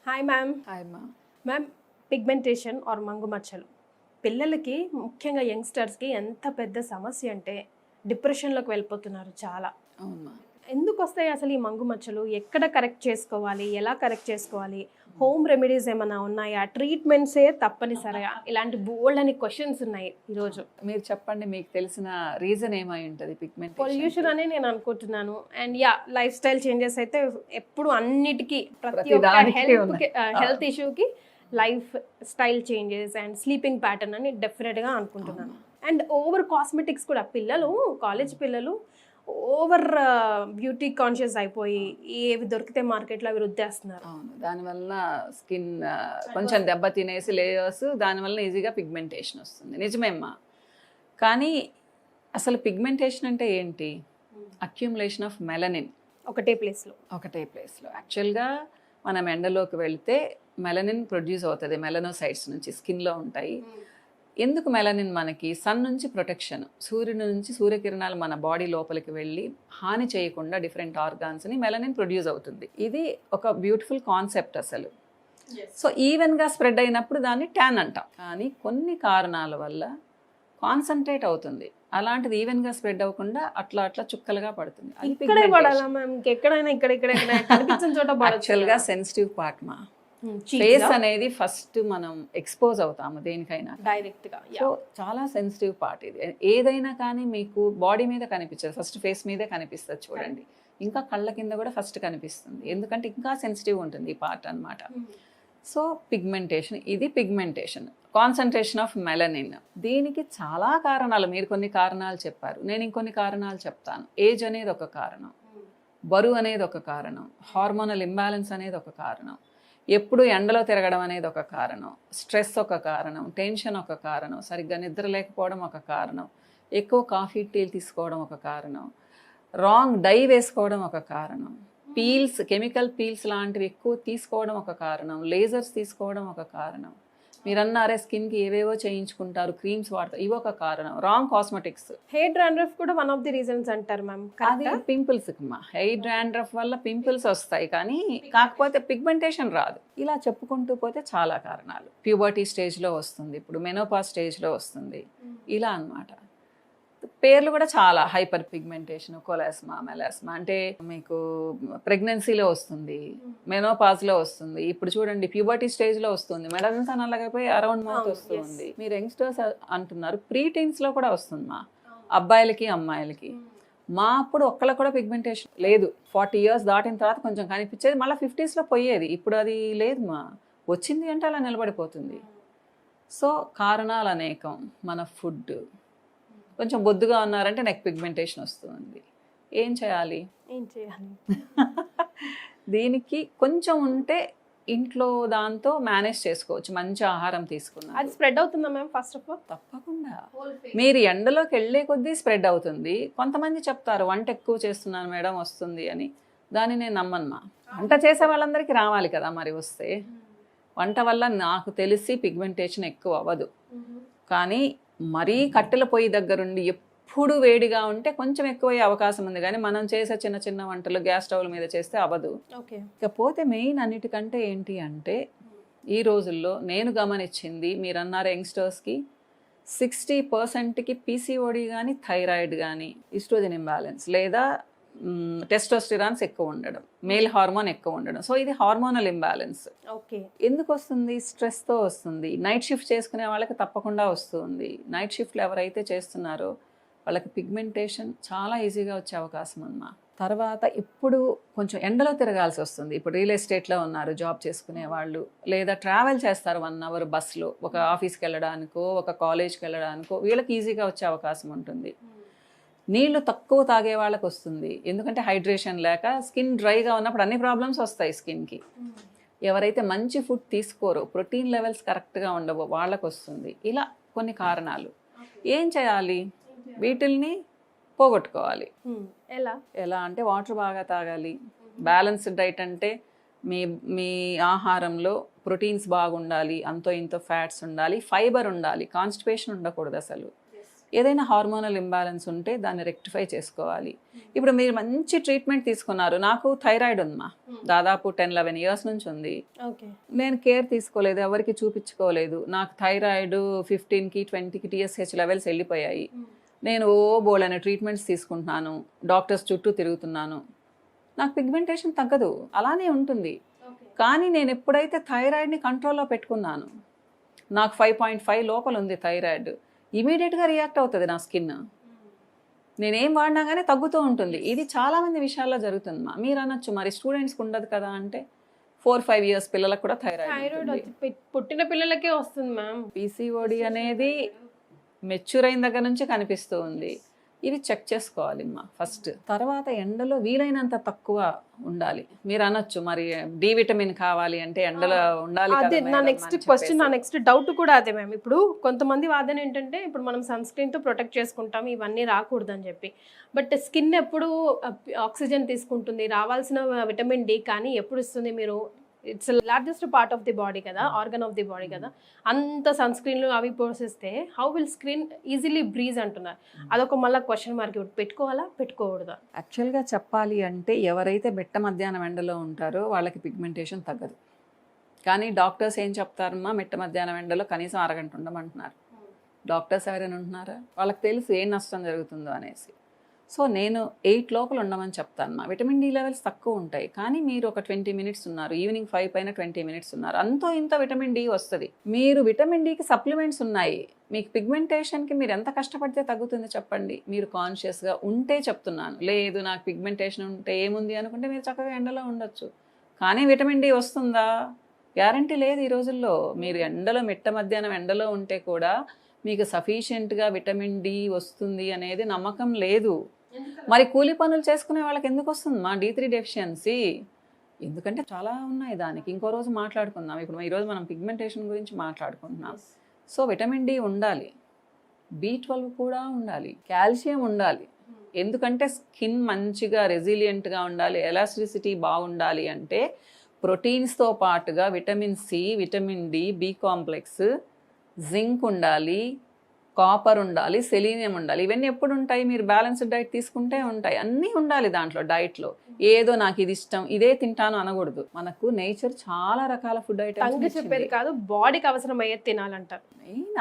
Hi ma'am. Hi మా. Ma'am, pigmentation are మంగు మచ్చలు పిల్లలకి, ముఖ్యంగా యంగ్స్టర్స్కి ఎంత పెద్ద సమస్య అంటే డిప్రెషన్లోకి వెళ్ళిపోతున్నారు చాలా. అవునమ్మా. ఎందుకు వస్తాయి అసలు ఈ మంగు మచ్చలు? ఎక్కడ కరెక్ట్ చేసుకోవాలి, ఎలా కరెక్ట్ చేసుకోవాలి? హోమ్ రెమెడీస్ ఏమైనా ఉన్నాయా? ట్రీట్మెంట్సే తప్పనిసరిగా? ఇలాంటి బోల్డ్ అని క్వశ్చన్స్ ఉన్నాయి ఈరోజు. మీరు చెప్పండి, మీకు తెలిసిన రీజన్ ఏమై ఉంటుంది పిగ్మెంట్? పొల్యూషన్ అని నేను అనుకుంటున్నాను. అండ్ లైఫ్ స్టైల్ చేంజెస్ అయితే ఎప్పుడు అన్నిటికీ ప్రతి ఒక్క హెల్త్ ఇష్యూకి lifestyle changes and sleeping pattern అని డెఫినెట్గా అనుకుంటున్నాను. అండ్ ఓవర్ కాస్మెటిక్స్ కూడా, పిల్లలు కాలేజ్ పిల్లలు ఓవర్ బ్యూటీ కాన్షియస్ అయిపోయి ఏవి దొరికితే మార్కెట్లో అవి రుద్దేస్తున్నారు. అవును, దానివల్ల స్కిన్ కొంచెం దెబ్బ తినేసి లేయర్స్, దానివల్ల ఈజీగా పిగ్మెంటేషన్ వస్తుంది. నిజమేమ్మా. కానీ అసలు పిగ్మెంటేషన్ అంటే ఏంటి? అక్యుములేషన్ ఆఫ్ మెలనిన్ ఒకటే ప్లేస్లో. యాక్చువల్గా మనం ఎండలోకి వెళ్తే మెలనిన్ ప్రొడ్యూస్ అవుతుంది, మెలనోసైట్స్ నుంచి స్కిన్లో ఉంటాయి. ఎందుకు మెలనిన్? మనకి సన్ నుంచి ప్రొటెక్షన్, సూర్యుని నుంచి సూర్యకిరణాలు మన బాడీ లోపలికి వెళ్ళి హాని చేయకుండా డిఫరెంట్ ఆర్గాన్స్ని మెలనిన్ ప్రొడ్యూస్ అవుతుంది. ఇది ఒక బ్యూటిఫుల్ కాన్సెప్ట్ అసలు. సో ఈవెన్గా స్ప్రెడ్ అయినప్పుడు దాన్ని ట్యాన్ అంటాం. కానీ కొన్ని కారణాల వల్ల కాన్సన్ట్రేట్ అవుతుంది, అలాంటిది ఈవెన్గా స్ప్రెడ్ అవ్వకుండా అట్లా అట్లా చుక్కలుగా పడుతుంది. యాక్చువల్గా సెన్సిటివ్ పార్ట్ మా. ఫేస్ అనేది ఫస్ట్ మనం ఎక్స్పోజ్ అవుతాము దేనికైనా డైరెక్ట్ గా. సో చాలా సెన్సిటివ్ పార్ట్ ఇది. ఏదైనా కానీ మీకు బాడీ మీద కనిపించదు, ఫస్ట్ ఫేస్ మీదే కనిపిస్తుంది చూడండి. ఇంకా కళ్ళ కింద కూడా ఫస్ట్ కనిపిస్తుంది, ఎందుకంటే ఇంకా సెన్సిటివ్ ఉంటుంది ఈ పార్ట్ అన్నమాట. సో పిగ్మెంటేషన్, ఇది పిగ్మెంటేషన్, కాన్సన్ట్రేషన్ ఆఫ్ మెలనిన్. దీనికి చాలా కారణాలు, మీరు కొన్ని కారణాలు చెప్పారు, నేను ఇంకొన్ని కారణాలు చెప్తాను. ఏజ్ అనేది ఒక కారణం, బరువు అనేది ఒక కారణం, హార్మోనల్ ఇంబ్యాలెన్స్ అనేది ఒక కారణం, ఎప్పుడు ఎండలో తిరగడం అనేది ఒక కారణం, స్ట్రెస్ ఒక కారణం, టెన్షన్ ఒక కారణం, సరిగ్గా నిద్ర లేకపోవడం ఒక కారణం, ఎక్కువ కాఫీ టీలు తీసుకోవడం ఒక కారణం, రాంగ్ డై వేసుకోవడం ఒక కారణం, పీల్స్, కెమికల్ పీల్స్ లాంటివి ఎక్కువ తీసుకోవడం ఒక కారణం, లేజర్స్ తీసుకోవడం ఒక కారణం, మీరు అన్నారే స్కిన్కి ఏవేవో చేయించుకుంటారు, క్రీమ్స్ వాడతారు, ఇవి ఒక కారణం, రాంగ్ కాస్మెటిక్స్. హెయిర్ డాండ్రఫ్ కూడా వన్ ఆఫ్ ది రీజన్స్ అంటారు మ్యామ్. అది పింపుల్స్ మా. హెయిర్ డాండ్రఫ్ వల్ల పింపుల్స్ వస్తాయి, కానీ కాకపోతే పిగ్మెంటేషన్ రాదు. ఇలా చెప్పుకుంటూ పోతే చాలా కారణాలు. ప్యూబర్టీ స్టేజ్లో వస్తుంది, ఇప్పుడు మెనోపాజ్ స్టేజ్లో వస్తుంది, ఇలా అన్నమాట. పేర్లు కూడా చాలా, హైపర్ పిగ్మెంటేషన్, కొలాస్మా, మెలాస్మా, అంటే మీకు ప్రెగ్నెన్సీలో వస్తుంది, మెనోపాజ్లో వస్తుంది, ఇప్పుడు చూడండి ప్యూబర్టీ స్టేజ్లో వస్తుంది, మెడంతా నల్లగైపోయి అరౌండ్ మౌత్ వస్తుంది. మీరు యంగ్స్టర్స్ అంటున్నారు, ప్రీ టీన్స్లో కూడా వస్తుంది మా, అబ్బాయిలకి అమ్మాయిలకి. మా అప్పుడు ఒక్కళ్ళకి కూడా పిగ్మెంటేషన్ లేదు. 40 years దాటిన తర్వాత కొంచెం కనిపించేది, మళ్ళీ 50sలో పోయేది. ఇప్పుడు అది లేదు మా, వచ్చింది అంటే అలా నిలబడిపోతుంది. సో కారణాలు అనేకం. మన ఫుడ్, కొంచెం బొద్దుగా ఉన్నారంటే నెక్ పిగ్మెంటేషన్ వస్తుంది. ఏం చేయాలి? దీనికి కొంచెం ఉంటే ఇంట్లో దాంతో మేనేజ్ చేసుకోవచ్చు, మంచి ఆహారం తీసుకున్నా. అది స్ప్రెడ్ అవుతుందా మ్యామ్? ఫస్ట్ ఆఫ్ ఆల్ తప్పకుండా. మీరు ఎండలోకి వెళ్ళే కొద్దీ స్ప్రెడ్ అవుతుంది. కొంతమంది చెప్తారు వంట ఎక్కువ చేస్తున్నాను మేడం వస్తుంది అని, దాన్ని నేను నమ్మను. వంట చేసే వాళ్ళందరికీ రావాలి కదా మరి, వస్తే వంట వల్ల నాకు తెలిసి పిగ్మెంటేషన్ ఎక్కువ అవ్వదు. కానీ మరీ కట్టెల పొయ్యి దగ్గరుండి ఎప్పుడు వేడిగా ఉంటే కొంచెం ఎక్కువయ్యే అవకాశం ఉంది, కానీ మనం చేసే చిన్న చిన్న వంటలు గ్యాస్ స్టవ్ల మీద చేస్తే అవ్వదు. ఇకపోతే మెయిన్ అన్నిటికంటే ఏంటి అంటే, ఈ రోజుల్లో నేను గమనించింది, మీరు అన్నారు యంగ్స్టర్స్కి 60%కి పీసీఓడి కానీ, థైరాయిడ్ కానీ, ఈస్ట్రోజన్ ఇంబ్యాలెన్స్ లేదా టెస్టోస్టిరాన్స్ ఎక్కువ ఉండడం, మేల్ హార్మోన్ ఎక్కువ ఉండడం. సో ఇది హార్మోనల్ ఇంబ్యాలెన్స్. ఓకే. ఎందుకు వస్తుంది? స్ట్రెస్తో వస్తుంది. నైట్ షిఫ్ట్ చేసుకునే వాళ్ళకి తప్పకుండా వస్తుంది. నైట్ షిఫ్ట్లు ఎవరైతే చేస్తున్నారో వాళ్ళకి పిగ్మెంటేషన్ చాలా ఈజీగా వచ్చే అవకాశం ఉందమ్మా. తర్వాత ఇప్పుడు కొంచెం ఎండలో తిరగాల్సి వస్తుంది. ఇప్పుడు రియల్ ఎస్టేట్లో ఉన్నారు జాబ్ చేసుకునే వాళ్ళు, లేదా ట్రావెల్ చేస్తారు 1 hour బస్సులో, ఒక ఆఫీస్కి వెళ్ళడానికో ఒక కాలేజ్కి వెళ్ళడానికో, వీళ్ళకి ఈజీగా వచ్చే అవకాశం ఉంటుంది. నీళ్లు తక్కువ తాగే వాళ్ళకి వస్తుంది, ఎందుకంటే హైడ్రేషన్ లేక స్కిన్ డ్రైగా ఉన్నప్పుడు అన్ని ప్రాబ్లమ్స్ వస్తాయి స్కిన్కి. ఎవరైతే మంచి ఫుడ్ తీసుకోరో, ప్రోటీన్ లెవెల్స్ కరెక్ట్గా ఉండవో వాళ్ళకు వస్తుంది. ఇలా కొన్ని కారణాలు. ఏం చేయాలి? వీటిల్ని పోగొట్టుకోవాలి. ఎలా అంటే వాటర్ బాగా తాగాలి. బ్యాలెన్స్డ్ డైట్ అంటే మీ ఆహారంలో ప్రోటీన్స్ బాగుండాలి, అంతో ఇంతో ఫ్యాట్స్ ఉండాలి, ఫైబర్ ఉండాలి, కాన్స్టిపేషన్ ఉండకూడదు అసలు. ఏదైనా హార్మోనల్ ఇంబ్యాలెన్స్ ఉంటే దాన్ని రెక్టిఫై చేసుకోవాలి. ఇప్పుడు మీరు మంచి ట్రీట్మెంట్ తీసుకున్నారు, నాకు థైరాయిడ్ ఉందమ్మా, దాదాపు 10-11 ఇయర్స్ నుంచి ఉంది. నేను కేర్ తీసుకోలేదు, ఎవరికి చూపించుకోలేదు. నాకు థైరాయిడ్ 15కి 20కి TSH లెవెల్స్ వెళ్ళిపోయాయి. నేను బోల్డని ట్రీట్మెంట్స్ తీసుకుంటున్నాను, డాక్టర్స్ చుట్టూ తిరుగుతున్నాను, నాకు పిగ్మెంటేషన్ తగ్గదు, అలానే ఉంటుంది. కానీ నేను ఎప్పుడైతే థైరాయిడ్ని కంట్రోల్లో పెట్టుకున్నాను, నాకు 5.5 లోపల ఉంది థైరాయిడ్, ఇమీడియట్గా రియాక్ట్ అవుతుంది నా స్కిన్. నేనేం వాడినా కానీ తగ్గుతూ ఉంటుంది. ఇది చాలామంది విషయాల్లో జరుగుతుందమ్మా. మీరు అనొచ్చు మరి స్టూడెంట్స్కి ఉండదు కదా అంటే, 4-5 ఇయర్స్ పిల్లలకు కూడా థైరాయిడ్ పుట్టిన పిల్లలకే వస్తుంది మ్యామ్. PCOD అనేది మెచ్యూర్ అయిన దగ్గర నుంచి కనిపిస్తూ ఉంది. ఇది చెక్ చేసుకోవాలి అమ్మా ఫస్ట్. తర్వాత ఎండలో వీలైనంత తక్కువ ఉండాలి. మీరు అనొచ్చు మరి డి విటమిన్ కావాలి అంటే ఎండలో ఉండాలి. అదే నా నెక్స్ట్ క్వశ్చన్, నా నెక్స్ట్ డౌట్ కూడా అదే మ్యామ్. ఇప్పుడు కొంతమంది వాదన ఏంటంటే, ఇప్పుడు మనం సన్ స్క్రీన్తో ప్రొటెక్ట్ చేసుకుంటాం, ఇవన్నీ రాకూడదని చెప్పి. బట్ స్కిన్ ఎప్పుడు ఆక్సిజన్ తీసుకుంటుంది, రావాల్సిన విటమిన్ డి కానీ ఎప్పుడు ఇస్తుంది మీరు? It's largest part of the body కదా, ఆర్గన్ ఆఫ్ ది బాడీ కదా. అంత సన్ స్క్రీన్లు అవి పోసేస్తే how will screen easily breeze అంటున్నారు. అదొక మళ్ళీ క్వశ్చన్ మార్క్. పెట్టుకోవాలా పెట్టుకోకూడదా? యాక్చువల్గా చెప్పాలి అంటే ఎవరైతే మిట్ట మధ్యాహ్నం ఎండలో ఉంటారో వాళ్ళకి పిగ్మెంటేషన్ తగ్గదు. కానీ డాక్టర్స్ ఏం చెప్తారమ్మా, మిట్ట మధ్యాహ్నం ఎండలో కనీసం అరగంట ఉండమంటున్నారు. డాక్టర్స్ ఎవరైనా ఉంటున్నారా? వాళ్ళకి తెలుసు ఏం నష్టం జరుగుతుందో అనేసి. సో నేను 8 లోపల ఉండమని చెప్తాను. విటమిన్ డి లెవెల్స్ తక్కువ ఉంటాయి, కానీ మీరు ఒక 20 మినిట్స్ ఉన్నారు, ఈవినింగ్ 5 పైన 20 మినిట్స్ ఉన్నారు, అంతో ఇంత విటమిన్ డి వస్తుంది. మీరు విటమిన్ డికి సప్లిమెంట్స్ ఉన్నాయి. మీకు పిగ్మెంటేషన్కి మీరు ఎంత కష్టపడితే తగ్గుతుంది చెప్పండి? మీరు కాన్షియస్గా ఉంటే చెప్తున్నాను. లేదు నాకు పిగ్మెంటేషన్ ఉంటే ఏముంది అనుకుంటే మీరు చక్కగా ఎండలో ఉండొచ్చు. కానీ విటమిన్ డి వస్తుందా? గ్యారంటీ లేదు ఈ రోజుల్లో. మీరు ఎండలో మిట్ట మధ్యాహ్నం ఎండలో ఉంటే కూడా మీకు సఫిషియెంట్గా విటమిన్ డి వస్తుంది అనేది నమ్మకం లేదు. మరి కూలి పనులు చేసుకునే వాళ్ళకి ఎందుకు వస్తుంది మా D3 డెఫిషియన్సీ? ఎందుకంటే చాలా ఉన్నాయి దానికి. ఇంకో రోజు మాట్లాడుకుందాం. ఇప్పుడు ఈరోజు మనం పిగ్మెంటేషన్ గురించి మాట్లాడుకుంటున్నాం. సో విటమిన్ డి ఉండాలి, B12 కూడా ఉండాలి, కాల్షియం ఉండాలి. ఎందుకంటే స్కిన్ మంచిగా రెసిలియంట్గా ఉండాలి, ఎలాస్టిసిటీ బాగుండాలి అంటే ప్రోటీన్స్తో పాటుగా vitamin C, vitamin D, B complex, zinc ఉండాలి, కాపర్ ఉండాలి, సెలీనియం ఉండాలి. ఇవన్నీ ఎప్పుడు ఉంటాయి? మీరు బ్యాలెన్స్డ్ డైట్ తీసుకుంటే ఉంటాయి. అన్నీ ఉండాలి దాంట్లో డైట్లో. ఏదో నాకు ఇది ఇష్టం ఇదే తింటాను అనకూడదు. మనకు నేచర్ చాలా రకాల ఫుడ్ ఐటమ్స్ చెప్పేది కాదు, బాడీకి అవసరం అయ్యే తినాలంటారు.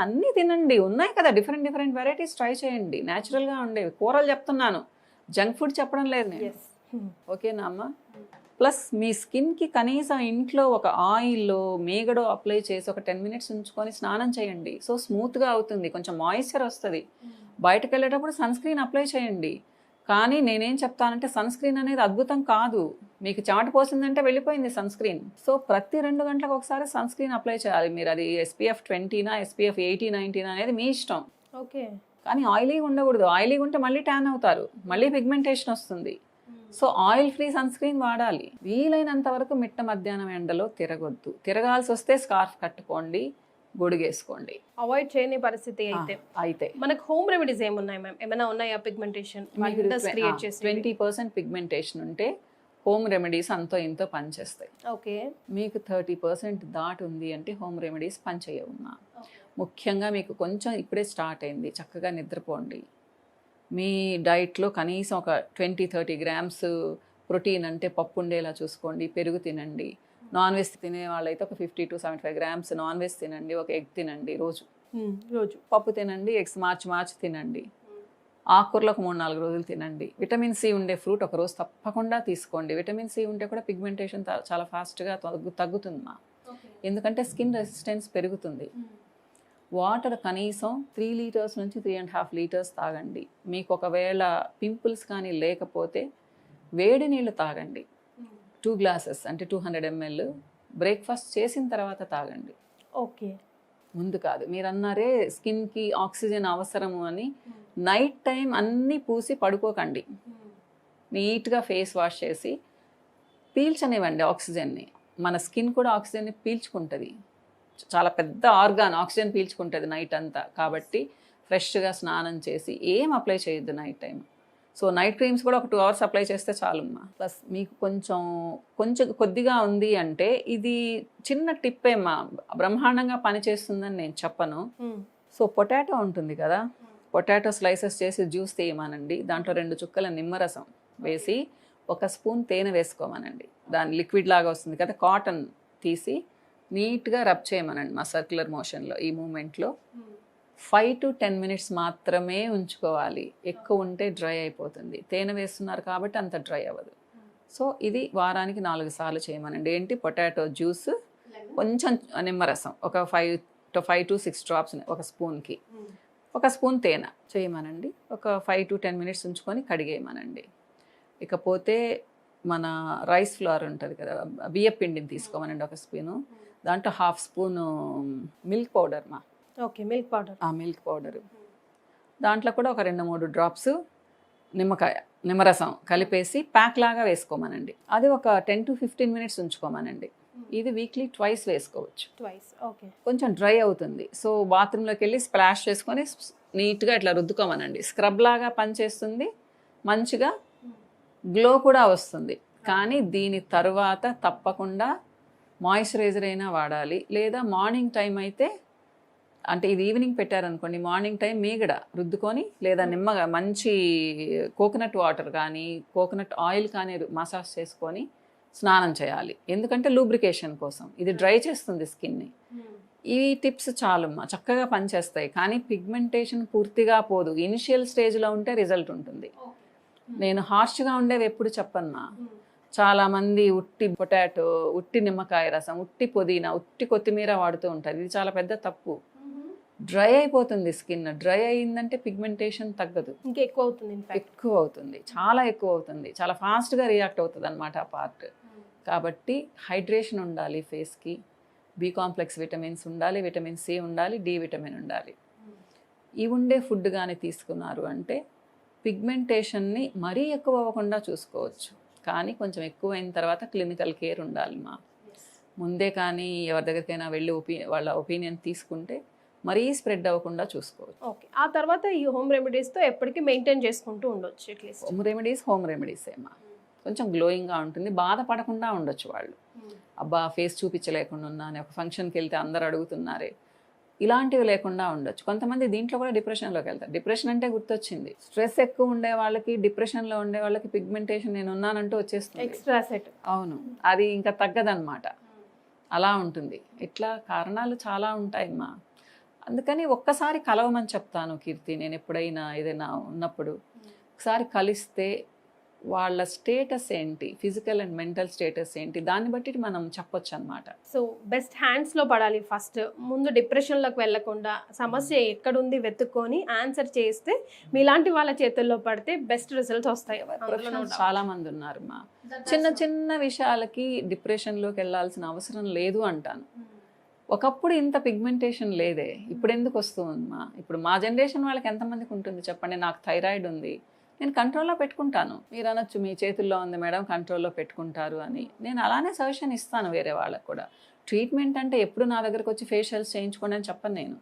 అన్నీ తినండి, ఉన్నాయి కదా డిఫరెంట్ వెరైటీస్ ట్రై చేయండి. న్యాచురల్గా ఉండేవి కూరలు చెప్తున్నాను, జంక్ ఫుడ్ చెప్పడం లేదు నేను. ఓకేనా అమ్మ? ప్లస్ మీ స్కిన్కి కనీసం ఇంట్లో ఒక ఆయిల్లో మేగడో అప్లై చేసి ఒక 10 మినిట్స్ ఉంచుకొని స్నానం చేయండి. సో స్మూత్గా అవుతుంది, కొంచెం మాయిశ్చర్ వస్తుంది. బయటకు వెళ్ళేటప్పుడు సన్ స్క్రీన్ అప్లై చేయండి. కానీ నేనేం చెప్తానంటే సన్ స్క్రీన్ అనేది అద్భుతం కాదు. మీకు చెమట పోసిందంటే వెళ్ళిపోయింది సన్ స్క్రీన్. సో ప్రతి 2 గంటలకు ఒకసారి సన్ స్క్రీన్ అప్లై చేయాలి. మీరు అది SPF 20నా SPF 80, 90 అనేది మీ ఇష్టం. ఓకే. కానీ ఆయిలీగా ఉండకూడదు. ఆయిలీగా ఉంటే మళ్ళీ ట్యాన్ అవుతారు, మళ్ళీ పిగ్మెంటేషన్ వస్తుంది. So oil free sunscreen వాడాలి. వీలైనంత వరకు మిట్ట మధ్యాహ్నం ఎండలో తిరగొద్దు. తిరగాల్సి వస్తే స్కార్ఫ్ కట్టుకోండి, గొడుగేసుకోండి. అవాయిడ్ చేయని పరిస్థితి అయితే మనకు హోమ్ రెమెడీస్ ఏమున్నాయి మ్యామ్? ఏమైనా ఉన్నాయా పిగ్మెంటేషన్ 20% పిగ్మెంటేషన్ ఉంటే హోమ్ రెమెడీస్ అంతో ఇంతో పనిచేస్తాయి. ఓకే. మీకు 30% దాటి ఉంది అంటే హోమ్ రెమెడీస్ పనిచేయవున్నా. ముఖ్యంగా మీకు కొంచెం ఇప్పుడే స్టార్ట్ అయింది, చక్కగా నిద్రపోండి. మీ డైట్లో కనీసం ఒక 20-30 గ్రామ్స్ ప్రోటీన్ అంటే పప్పు ఉండేలా చూసుకోండి, పెరుగు తినండి. నాన్ వెజ్ తినే వాళ్ళైతే ఒక 50-75 గ్రామ్స్ నాన్ వెజ్ తినండి, ఒక ఎగ్ తినండి రోజు. పప్పు తినండి, ఎగ్స్ మార్చి తినండి. ఆకుకూరలు ఒక 3-4 రోజులు తినండి. విటమిన్ సి ఉండే ఫ్రూట్ ఒక రోజు తప్పకుండా తీసుకోండి. విటమిన్ సి ఉంటే కూడా పిగ్మెంటేషన్ చాలా ఫాస్ట్గా తగ్గుతుంది. ఎందుకంటే స్కిన్ రెసిస్టెన్స్ పెరుగుతుంది. వాటర్ కనీసం 3 లీటర్స్ నుంచి 3.5 లీటర్స్ తాగండి. మీకు ఒకవేళ పింపుల్స్ కానీ లేకపోతే వేడి నీళ్ళు తాగండి. 2 గ్లాసెస్ అంటే 200 ml బ్రేక్ఫాస్ట్ చేసిన తర్వాత తాగండి. ఓకే. ముందు కాదు. మీరు అన్నారే స్కిన్కి ఆక్సిజన్ అవసరము అని, నైట్ టైం అన్నీ పూసి పడుకోకండి. నీట్గా ఫేస్ వాష్ చేసి పీల్చనివ్వండి ఆక్సిజన్ని. మన స్కిన్ కూడా ఆక్సిజన్ని పీల్చుకుంటుంది. చాలా పెద్ద ఆర్గాన్, ఆక్సిజన్ పీల్చుకుంటుంది నైట్ అంతా. కాబట్టి ఫ్రెష్గా స్నానం చేసి ఏం అప్లై చేయొద్దు night time. So night creams కూడా ఒక 2 hours అప్లై చేస్తే చాలుమ్మా. ప్లస్ మీకు కొంచెం కొద్దిగా ఉంది అంటే ఇది చిన్న టిప్ ఏమ్మా, బ్రహ్మాండంగా పనిచేస్తుందని నేను చెప్పను. సో పొటాటో ఉంటుంది కదా, పొటాటో స్లైసెస్ చేసి జ్యూస్ తీయమనండి, దాంట్లో 2 చుక్కల నిమ్మరసం వేసి 1 స్పూన్ తేనె వేసుకోమనండి. దాని లిక్విడ్ లాగా వస్తుంది కదా, కాటన్ తీసి నీట్గా రబ్ చేయమనండి మా సర్క్యులర్ మోషన్లో. ఈ మూమెంట్లో 5 to 10 minutes మాత్రమే ఉంచుకోవాలి. ఎక్కువ ఉంటే డ్రై అయిపోతుంది. తేనె వేస్తున్నారు కాబట్టి అంత డ్రై అవ్వదు. సో ఇది వారానికి 4 సార్లు చేయమనండి. ఏంటి, పొటాటో జ్యూస్, కొంచెం నిమ్మరసం, ఒక 5 to 6 drops 1 స్పూన్కి, 1 స్పూన్ తేనె చేయమనండి. ఒక 5 to 10 minutes ఉంచుకొని కడిగేయమనండి. ఇకపోతే మన రైస్ ఫ్లోర్ ఉంటుంది కదా, బియ్య పిండిని తీసుకోమనండి 1 స్పూను. దాంట్లో 1/2 spoon milk powder okay, milk powder. Milk powder, దాంట్లో కూడా ఒక 2-3 drops నిమ్మరసం కలిపేసి ప్యాక్ లాగా వేసుకోమనండి. అది ఒక 10 to 15 minutes ఉంచుకోమనండి. ఇది వీక్లీ 2 వేసుకోవచ్చు. ఓకే, కొంచెం డ్రై అవుతుంది. సో బాత్రూంలోకి వెళ్ళి స్ప్లాష్ చేసుకొని నీట్గా ఇట్లా రుద్దుకోమనండి. స్క్రబ్ లాగా పనిచేస్తుంది, మంచిగా గ్లో కూడా వస్తుంది. కానీ దీని తర్వాత తప్పకుండా మాయిశ్చరైజర్ అయినా వాడాలి, లేదా మార్నింగ్ టైం అయితే, అంటే ఇది ఈవినింగ్ పెట్టారనుకోండి, మార్నింగ్ టైం మీగడ రుద్దుకొని, లేదా నిమ్మగా మంచి కోకోనట్ వాటర్ కానీ కోకోనట్ ఆయిల్ కానీ మసాజ్ చేసుకొని స్నానం చేయాలి. ఎందుకంటే లూబ్రికేషన్ కోసం. ఇది డ్రై చేస్తుంది స్కిన్ని. ఈ టిప్స్ చాలమ్మా, చక్కగా పనిచేస్తాయి. కానీ పిగ్మెంటేషన్ పూర్తిగా పోదు. ఇనిషియల్ స్టేజ్లో ఉంటే రిజల్ట్ ఉంటుంది. నేను హార్ష్గా ఉండేవి ఎప్పుడు చెప్పమ్మా. చాలామంది ఉట్టి పొటాటో, ఉట్టి నిమ్మకాయ రసం, ఉట్టి పుదీనా, ఉట్టి కొత్తిమీర వాడుతూ ఉంటారు. ఇది చాలా పెద్ద తప్పు. డ్రై అయిపోతుంది స్కిన్. డ్రై అయిందంటే పిగ్మెంటేషన్ తగ్గదు, ఇంకా ఎక్కువ అవుతుంది. ఎక్కువ అవుతుంది, చాలా ఎక్కువ అవుతుంది. చాలా ఫాస్ట్గా రియాక్ట్ అవుతుంది అనమాట ఆ పార్ట్. కాబట్టి హైడ్రేషన్ ఉండాలి ఫేస్కి, బి కాంప్లెక్స్ విటమిన్స్ ఉండాలి, విటమిన్ సి ఉండాలి, డి విటమిన్ ఉండాలి. ఇవి ఉండే ఫుడ్ కానీ తీసుకున్నారు అంటే పిగ్మెంటేషన్ని మరీ ఎక్కువ అవ్వకుండా చూసుకోవచ్చు. కానీ కొంచెం ఎక్కువైన తర్వాత క్లినికల్ కేర్ ఉండాలి ముందే. కానీ ఎవరి దగ్గరికైనా వెళ్ళి వాళ్ళ ఒపీనియన్ తీసుకుంటే మరీ స్ప్రెడ్ అవ్వకుండా చూసుకోవచ్చు. ఓకే, ఆ తర్వాత ఈ హోమ్ రెమెడీస్తో ఎప్పటికీ మెయింటైన్ చేసుకుంటూ ఉండొచ్చు. అట్లీస్ట్ హోమ్ రెమెడీస్ ఏమా కొంచెం గ్లోయింగ్గా ఉంటుంది, బాధపడకుండా ఉండొచ్చు వాళ్ళు. అబ్బా ఫేస్ చూపించలేకుండా ఉన్నాను, ఒక ఫంక్షన్కి వెళ్తే అందరు అడుగుతున్నారే, ఇలాంటివి లేకుండా ఉండొచ్చు. కొంతమంది దీంట్లో కూడా డిప్రెషన్లోకి వెళ్తారు. డిప్రెషన్ అంటే గుర్తొచ్చింది, స్ట్రెస్ ఎక్కువ ఉండే వాళ్ళకి, డిప్రెషన్లో ఉండే వాళ్ళకి పిగ్మెంటేషన్ నేను ఉన్నానంటూ వచ్చేస్తుంది, ఎక్స్ట్రా సెట్. అవును, అది ఇంకా తగ్గదన్నమాట. అలా ఉంటుంది. ఇట్లా కారణాలు చాలా ఉంటాయమ్మా. అందుకని ఒక్కసారి కలవమని చెప్తాను కీర్తి. నేను ఎప్పుడైనా ఏదైనా ఉన్నప్పుడు ఒకసారి కలిస్తే వాళ్ళ స్టేటస్ ఏంటి, ఫిజికల్ అండ్ మెంటల్ స్టేటస్ ఏంటి, దాన్ని బట్టి మనం చెప్పొచ్చు అనమాట. సో బెస్ట్ హ్యాండ్స్లో పడాలి ఫస్ట్. ముందు డిప్రెషన్లోకి వెళ్ళకుండా సమస్య ఎక్కడుంది వెతుక్కొని ఆన్సర్ చేస్తే మీలాంటి వాళ్ళ చేతుల్లో పడితే బెస్ట్ రిజల్ట్స్ వస్తాయి. చాలా మంది ఉన్నారు చిన్న చిన్న విషయాలకి డిప్రెషన్లోకి వెళ్ళాల్సిన అవసరం లేదు అంటాను. ఒకప్పుడు ఇంత పిగ్మెంటేషన్ లేదే, ఇప్పుడు ఎందుకు వస్తుందమ్మా? ఇప్పుడు మా జనరేషన్ వాళ్ళకి ఎంతమందికి ఉంటుంది చెప్పండి. నాకు థైరాయిడ్ ఉంది, నేను కంట్రోల్లో పెట్టుకుంటాను. మీరు అనొచ్చు మీ చేతుల్లో ఉంది మేడం, కంట్రోల్లో పెట్టుకుంటారు అని. నేను అలానే సజెషన్ ఇస్తాను వేరే వాళ్ళకు కూడా. ట్రీట్మెంట్ అంటే ఎప్పుడు నా దగ్గరకు వచ్చి ఫేషియల్స్ చేయించుకోండి అని చెప్పను నేను.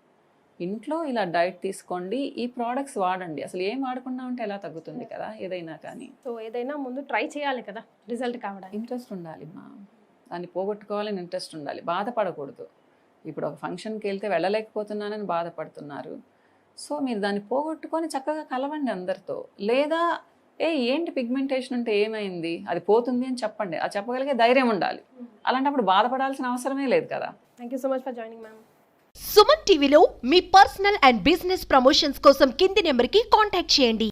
ఇంట్లో ఇలా డైట్ తీసుకోండి, ఈ ప్రోడక్ట్స్ వాడండి. అసలు ఏం వాడకుండా ఉంటే ఎలా తగ్గుతుంది కదా ఏదైనా కానీ. సో ఏదైనా ముందు ట్రై చేయాలి కదా, రిజల్ట్ కావడానికి ఇంట్రెస్ట్ ఉండాలి దాన్ని పోగొట్టుకోవాలని ఇంట్రెస్ట్ ఉండాలి, బాధపడకూడదు. ఇప్పుడు ఒక ఫంక్షన్కి వెళ్తే వెళ్ళలేకపోతున్నానని బాధపడుతున్నారు. సో మీరు దాన్ని పోగొట్టుకొని చక్కగా కలవండి అందరితో. లేదా ఏంటి పిగ్మెంటేషన్ అంటే ఏమైంది, అది పోతుంది అని చెప్పండి. అది చెప్పగలిగే ధైర్యం ఉండాలి. అలాంటప్పుడు బాధపడాల్సిన అవసరమే లేదు కదా. Thank you so much for joining ma'am. Suman టీవీలో మీ పర్సనల్ అండ్ బిజినెస్ ప్రమోషన్స్ కోసం కింది నెంబర్కి కాంటాక్ట్ చేయండి.